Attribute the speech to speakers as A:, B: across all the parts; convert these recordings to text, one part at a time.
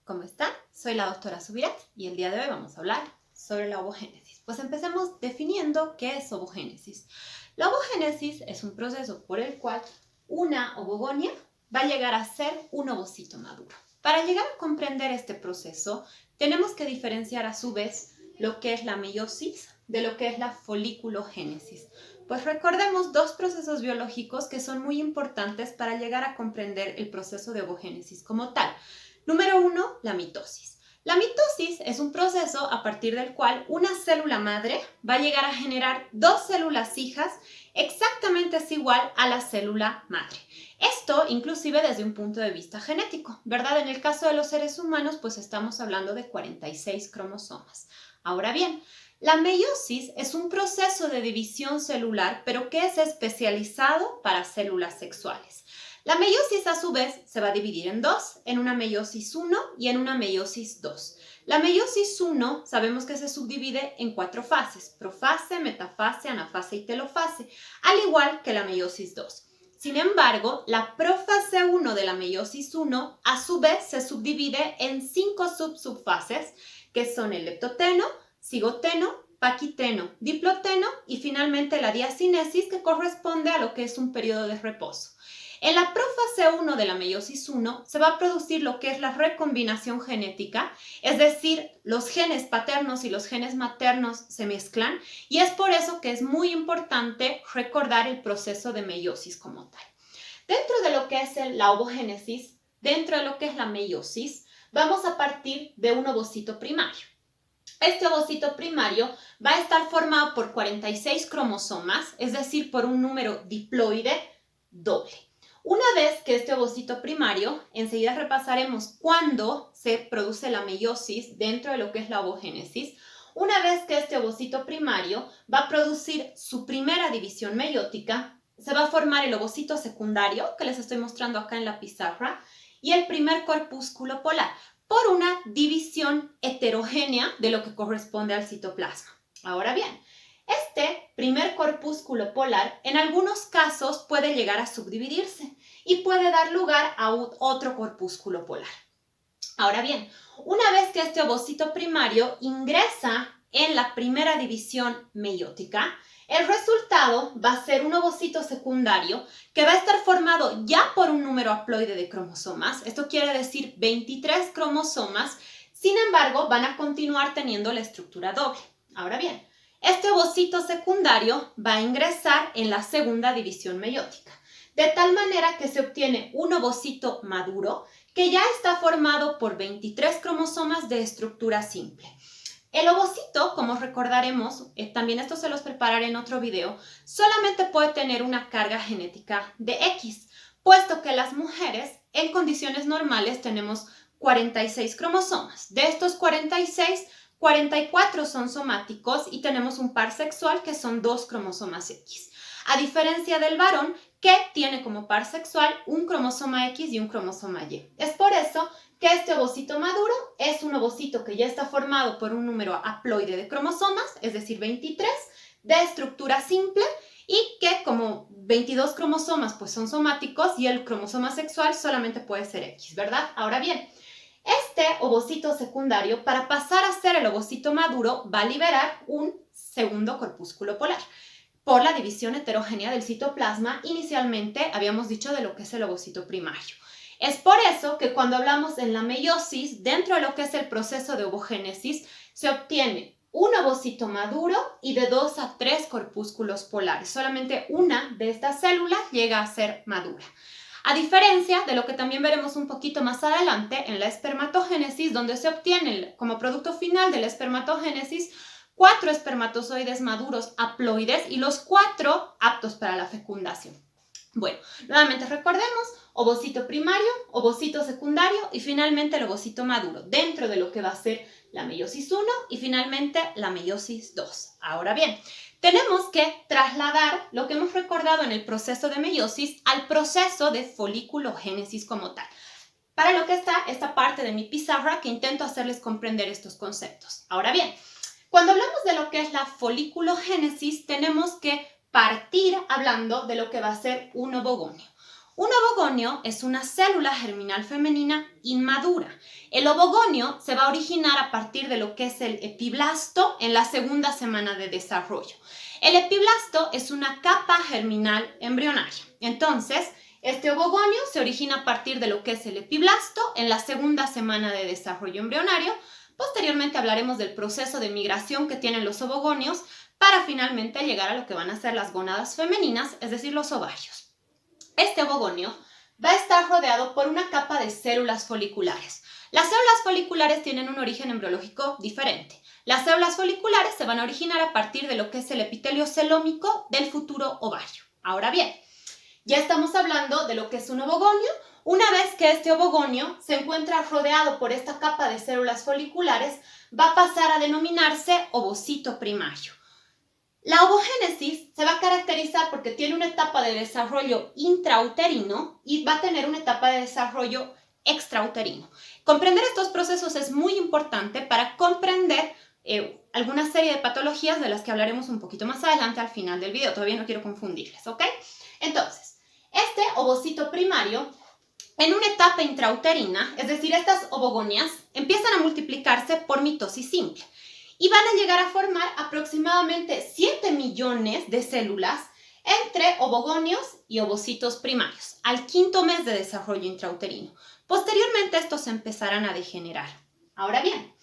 A: ¿Cómo están? Soy la doctora Subirat y el día de hoy vamos a hablar sobre la ovogénesis. Pues empecemos definiendo qué es ovogénesis. La ovogénesis es un proceso por el cual una ovogonia va a llegar a ser un ovocito maduro. Para llegar a comprender este proceso, tenemos que diferenciar a su vez lo que es la meiosis de lo que es la folículogénesis. Pues recordemos dos procesos biológicos que son muy importantes para llegar a comprender el proceso de ovogénesis como tal. Número 1, la mitosis. La mitosis es un proceso a partir del cual una célula madre va a llegar a generar dos células hijas exactamente igual a la célula madre. Esto inclusive desde un punto de vista genético, ¿verdad? En el caso de los seres humanos, pues estamos hablando de 46 cromosomas. Ahora bien, la meiosis es un proceso de división celular, pero que es especializado para células sexuales. La meiosis, a su vez, se va a dividir en dos, en una meiosis 1 y en una meiosis 2. La meiosis 1 sabemos que se subdivide en 4 fases: profase, metafase, anafase y telofase, al igual que la meiosis 2. Sin embargo, la profase 1 de la meiosis 1, a su vez, se subdivide en 5 subfases, que son el leptoteno, cigoteno, paquiteno, diploteno y finalmente la diacinesis, que corresponde a lo que es un periodo de reposo. En la profase 1 de la meiosis 1 se va a producir lo que es la recombinación genética, es decir, los genes paternos y los genes maternos se mezclan, y es por eso que es muy importante recordar el proceso de meiosis como tal. Dentro de lo que es la ovogénesis, dentro de lo que es la meiosis, vamos a partir de un ovocito primario. Este ovocito primario va a estar formado por 46 cromosomas, es decir, por un número diploide doble. Una vez que este ovocito primario, enseguida repasaremos cuándo se produce la meiosis dentro de lo que es la ovogénesis. Una vez que este ovocito primario va a producir su primera división meiótica, se va a formar el ovocito secundario, que les estoy mostrando acá en la pizarra, y el primer corpúsculo polar, por una división heterogénea de lo que corresponde al citoplasma. Ahora bien, este primer corpúsculo polar en algunos casos puede llegar a subdividirse y puede dar lugar a otro corpúsculo polar. Ahora bien, una vez que este ovocito primario ingresa en la primera división meiótica, el resultado va a ser un ovocito secundario que va a estar formado ya por un número haploide de cromosomas. Esto quiere decir 23 cromosomas. Sin embargo, van a continuar teniendo la estructura doble. Ahora bien, este ovocito secundario va a ingresar en la segunda división meiótica, de tal manera que se obtiene un ovocito maduro que ya está formado por 23 cromosomas de estructura simple. El ovocito, como recordaremos, también esto se los prepararé en otro video, solamente puede tener una carga genética de X, puesto que las mujeres en condiciones normales tenemos 46 cromosomas. De estos 46, 44 son somáticos y tenemos un par sexual que son 2 cromosomas X. A diferencia del varón, que tiene como par sexual un cromosoma X y un cromosoma Y. Es por eso que este ovocito maduro es un ovocito que ya está formado por un número haploide de cromosomas, es decir, 23, de estructura simple, y que como 22 cromosomas pues son somáticos y el cromosoma sexual solamente puede ser X, ¿verdad? Ahora bien, este ovocito secundario, para pasar a ser el ovocito maduro, va a liberar un segundo corpúsculo polar por la división heterogénea del citoplasma. Inicialmente habíamos dicho de lo que es el ovocito primario. Es por eso que cuando hablamos en la meiosis, dentro de lo que es el proceso de ovogénesis, se obtiene un ovocito maduro y de 2 a 3 corpúsculos polares. Solamente una de estas células llega a ser madura. A diferencia de lo que también veremos un poquito más adelante en la espermatogénesis, donde se obtiene como producto final de la espermatogénesis 4 espermatozoides maduros haploides y los 4 aptos para la fecundación. Bueno, nuevamente recordemos: ovocito primario, ovocito secundario y finalmente el ovocito maduro, dentro de lo que va a ser la meiosis 1 y finalmente la meiosis 2. Ahora bien, tenemos que trasladar lo que hemos recordado en el proceso de meiosis al proceso de folículogénesis como tal. Para lo que está esta parte de mi pizarra que intento hacerles comprender estos conceptos. Ahora bien, cuando hablamos de lo que es la folículogénesis, tenemos que partir hablando de lo que va a ser un ovogonio. Un ovogonio es una célula germinal femenina inmadura. El ovogonio se va a originar a partir de lo que es el epiblasto en la segunda semana de desarrollo. El epiblasto es una capa germinal embrionaria. Entonces, este ovogonio se origina a partir de lo que es el epiblasto en la segunda semana de desarrollo embrionario. Posteriormente hablaremos del proceso de migración que tienen los ovogonios para finalmente llegar a lo que van a ser las gónadas femeninas, es decir, los ovarios. Este ovogonio va a estar rodeado por una capa de células foliculares. Las células foliculares tienen un origen embriológico diferente. Las células foliculares se van a originar a partir de lo que es el epitelio celómico del futuro ovario. Ahora bien, ya estamos hablando de lo que es un ovogonio. Una vez que este ovogonio se encuentra rodeado por esta capa de células foliculares, va a pasar a denominarse ovocito primario. La ovogénesis se va a caracterizar porque tiene una etapa de desarrollo intrauterino y va a tener una etapa de desarrollo extrauterino. Comprender estos procesos es muy importante para comprender alguna serie de patologías de las que hablaremos un poquito más adelante al final del video. Todavía no quiero confundirles, ¿ok? Entonces, este ovocito primario, en una etapa intrauterina, es decir, estas ovogonias empiezan a multiplicarse por mitosis simple y van a llegar a formar aproximadamente 7 millones de células entre ovogonios y ovocitos primarios, al quinto mes de desarrollo intrauterino. Posteriormente estos empezarán a degenerar. Ahora bien,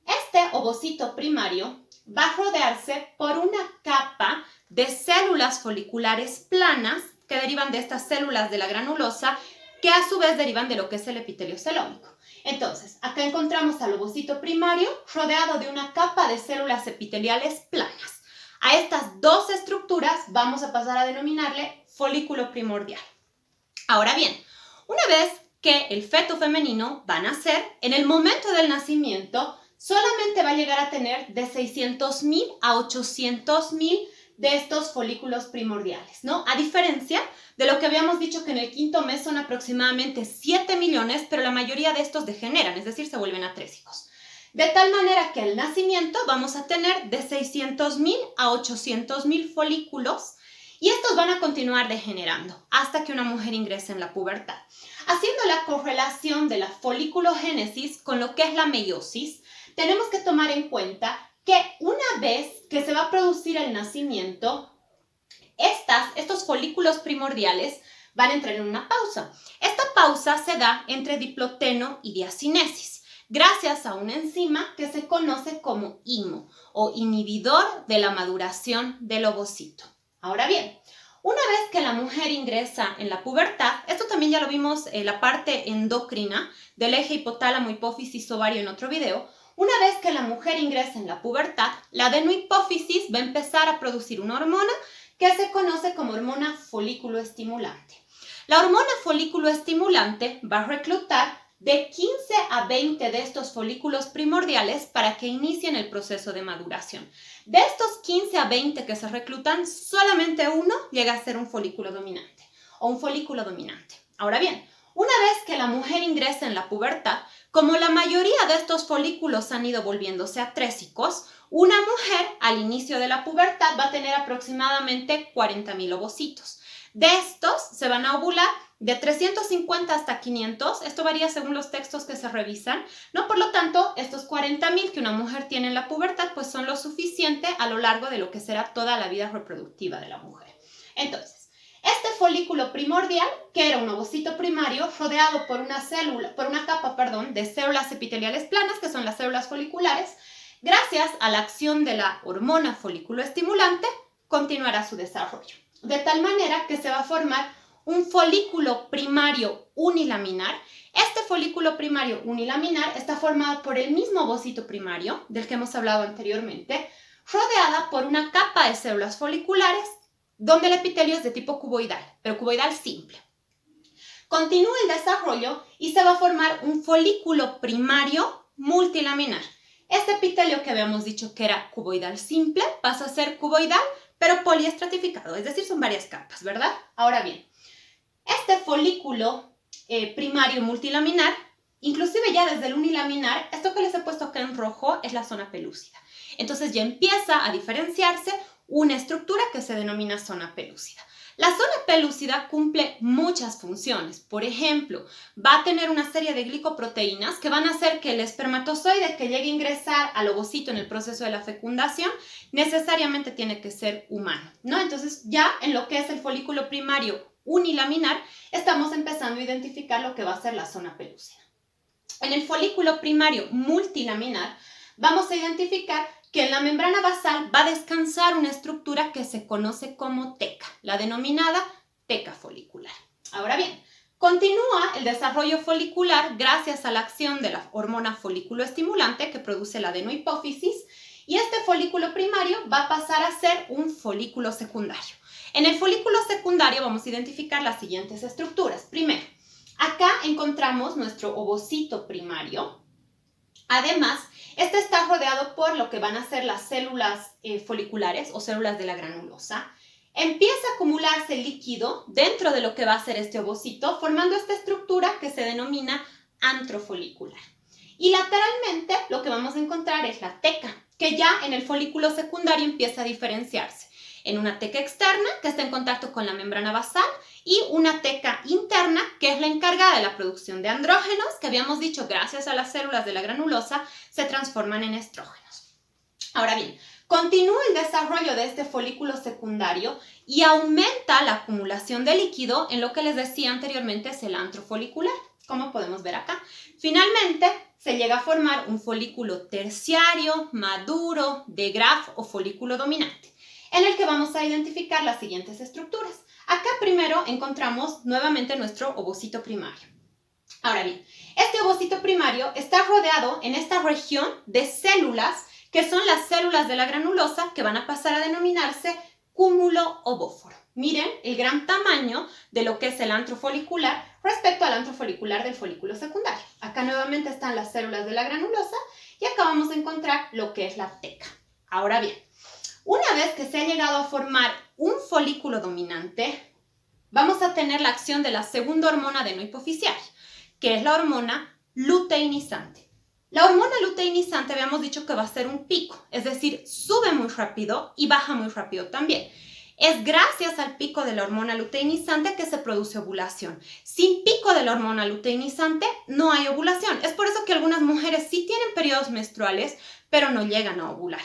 A: este ovocito primario va a rodearse por una capa de células foliculares planas que derivan de estas células de la granulosa, que a su vez derivan de lo que es el epitelio celómico. Entonces, acá encontramos al ovocito primario rodeado de una capa de células epiteliales planas. A estas dos estructuras vamos a pasar a denominarle folículo primordial. Ahora bien, una vez que el feto femenino va a nacer, en el momento del nacimiento solamente va a llegar a tener de 600.000 a 800.000 de estos folículos primordiales, ¿no? A diferencia de lo que habíamos dicho que en el quinto mes son aproximadamente 7 millones, pero la mayoría de estos degeneran, es decir, se vuelven atrésicos. De tal manera que al nacimiento vamos a tener de 600.000 a 800.000 folículos y estos van a continuar degenerando hasta que una mujer ingrese en la pubertad. Haciendo la correlación de la foliculogénesis con lo que es la meiosis, tenemos que tomar en cuenta que una vez que se va a producir el nacimiento, estos folículos primordiales van a entrar en una pausa. Esta pausa se da entre diploteno y diacinesis, gracias a una enzima que se conoce como IMO, o inhibidor de la maduración del ovocito. Ahora bien, una vez que la mujer ingresa en la pubertad, esto también ya lo vimos en la parte endocrina del eje hipotálamo, hipófisis, ovario en otro video. Una vez que la mujer ingresa en la pubertad, la adenohipófisis va a empezar a producir una hormona que se conoce como hormona folículo estimulante. La hormona folículo estimulante va a reclutar de 15 a 20 de estos folículos primordiales para que inicien el proceso de maduración. De estos 15 a 20 que se reclutan, solamente uno llega a ser un folículo dominante o un folículo dominante. Ahora bien, una vez que la mujer ingresa en la pubertad, como la mayoría de estos folículos han ido volviéndose atrésicos, una mujer al inicio de la pubertad va a tener aproximadamente 40.000 ovocitos. De estos se van a ovular de 350 hasta 500, esto varía según los textos que se revisan, ¿no? Por lo tanto, estos 40.000 que una mujer tiene en la pubertad, pues son lo suficiente a lo largo de lo que será toda la vida reproductiva de la mujer. Entonces, este folículo primordial, que era un ovocito primario rodeado por una capa de células epiteliales planas, que son las células foliculares, gracias a la acción de la hormona folículo estimulante, continuará su desarrollo. De tal manera que se va a formar un folículo primario unilaminar. Este folículo primario unilaminar está formado por el mismo ovocito primario, del que hemos hablado anteriormente, rodeada por una capa de células foliculares, donde el epitelio es de tipo cuboidal, pero cuboidal simple. Continúa el desarrollo y se va a formar un folículo primario multilaminar. Este epitelio que habíamos dicho que era cuboidal simple pasa a ser cuboidal, pero poliestratificado, es decir, son varias capas, ¿verdad? Ahora bien, este folículo primario multilaminar, inclusive ya desde el unilaminar, esto que les he puesto acá en rojo es la zona pelúcida. Entonces ya empieza a diferenciarse una estructura que se denomina zona pelúcida. La zona pelúcida cumple muchas funciones. Por ejemplo, va a tener una serie de glicoproteínas que van a hacer que el espermatozoide que llegue a ingresar al ovocito en el proceso de la fecundación necesariamente tiene que ser humano, ¿no? Entonces, ya en lo que es el folículo primario unilaminar, estamos empezando a identificar lo que va a ser la zona pelúcida. En el folículo primario multilaminar, vamos a identificar que en la membrana basal va a descansar una estructura que se conoce como teca, la denominada teca folicular. Ahora bien, continúa el desarrollo folicular gracias a la acción de la hormona folículo estimulante que produce la adenohipófisis, y este folículo primario va a pasar a ser un folículo secundario. En el folículo secundario vamos a identificar las siguientes estructuras. Primero, acá encontramos nuestro ovocito primario. Además, este está rodeado por lo que van a ser las células foliculares o células de la granulosa. Empieza a acumularse líquido dentro de lo que va a ser este ovocito, formando esta estructura que se denomina antrofolicular. Y lateralmente lo que vamos a encontrar es la teca, que ya en el folículo secundario empieza a diferenciarse en una teca externa que está en contacto con la membrana basal y una teca interna que es la encargada de la producción de andrógenos que habíamos dicho gracias a las células de la granulosa se transforman en estrógenos. Ahora bien, continúa el desarrollo de este folículo secundario y aumenta la acumulación de líquido en lo que les decía anteriormente es el antrofolicular, como podemos ver acá. Finalmente, se llega a formar un folículo terciario, maduro, de Graf o folículo dominante, en el que vamos a identificar las siguientes estructuras. Acá primero encontramos nuevamente nuestro ovocito primario. Ahora bien, este ovocito primario está rodeado en esta región de células que son las células de la granulosa que van a pasar a denominarse cúmulo ovóforo. Miren el gran tamaño de lo que es el antrofolicular respecto al antrofolicular del folículo secundario. Acá nuevamente están las células de la granulosa y acá vamos a encontrar lo que es la teca. Ahora bien, una vez que se ha llegado a formar un folículo dominante, vamos a tener la acción de la segunda hormona adenohipofisiaria, que es la hormona luteinizante. La hormona luteinizante habíamos dicho que va a ser un pico, es decir, sube muy rápido y baja muy rápido también. Es gracias al pico de la hormona luteinizante que se produce ovulación. Sin pico de la hormona luteinizante no hay ovulación. Es por eso que algunas mujeres sí tienen periodos menstruales, pero no llegan a ovular.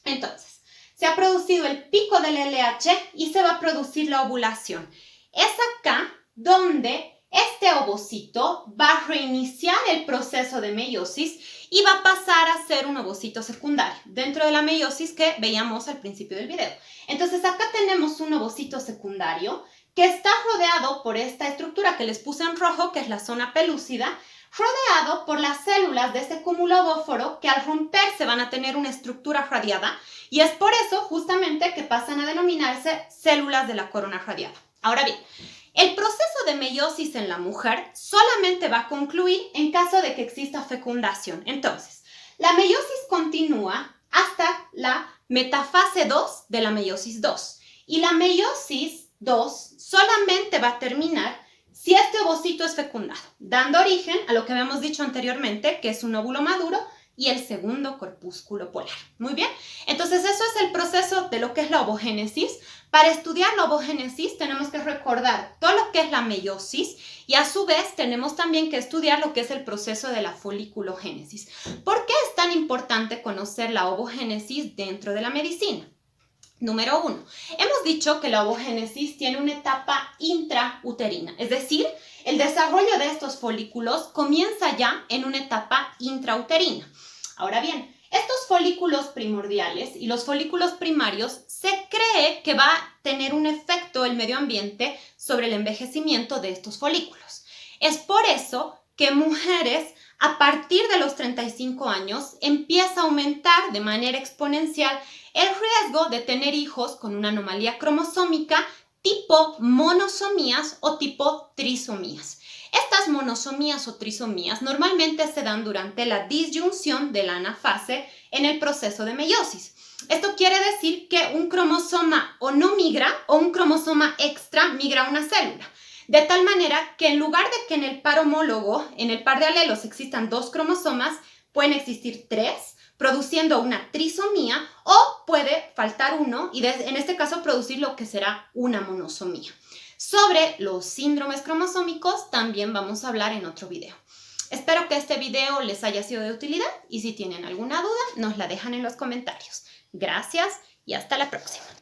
A: Entonces, se ha producido el pico del LH y se va a producir la ovulación. Es acá donde este ovocito va a reiniciar el proceso de meiosis y va a pasar a ser un ovocito secundario dentro de la meiosis que veíamos al principio del video. Entonces acá tenemos un ovocito secundario que está rodeado por esta estructura que les puse en rojo, que es la zona pelúcida, rodeado por las células de este cúmulo ovóforo que al romperse van a tener una estructura radiada y es por eso justamente que pasan a denominarse células de la corona radiada. Ahora bien, el proceso de meiosis en la mujer solamente va a concluir en caso de que exista fecundación. Entonces, la meiosis continúa hasta la metafase 2 de la meiosis 2 y la meiosis 2 solamente va a terminar si este ovocito es fecundado, dando origen a lo que habíamos dicho anteriormente, que es un óvulo maduro y el segundo corpúsculo polar. Muy bien, entonces eso es el proceso de lo que es la ovogénesis. Para estudiar la ovogénesis tenemos que recordar todo lo que es la meiosis y a su vez tenemos también que estudiar lo que es el proceso de la foliculogénesis. ¿Por qué es tan importante conocer la ovogénesis dentro de la medicina? Número 1, hemos dicho que la ovogénesis tiene una etapa intrauterina, es decir, el desarrollo de estos folículos comienza ya en una etapa intrauterina. Ahora bien, estos folículos primordiales y los folículos primarios se cree que va a tener un efecto el medio ambiente sobre el envejecimiento de estos folículos. Es por eso que mujeres a partir de los 35 años empieza a aumentar de manera exponencial el riesgo de tener hijos con una anomalía cromosómica tipo monosomías o tipo trisomías. Estas monosomías o trisomías normalmente se dan durante la disyunción de la anafase en el proceso de meiosis. Esto quiere decir que un cromosoma o no migra o un cromosoma extra migra a una célula. De tal manera que en lugar de que en el par homólogo, en el par de alelos existan 2 cromosomas, pueden existir 3, produciendo una trisomía, o puede faltar uno y en este caso producir lo que será una monosomía. Sobre los síndromes cromosómicos también vamos a hablar en otro video. Espero que este video les haya sido de utilidad y si tienen alguna duda nos la dejan en los comentarios. Gracias y hasta la próxima.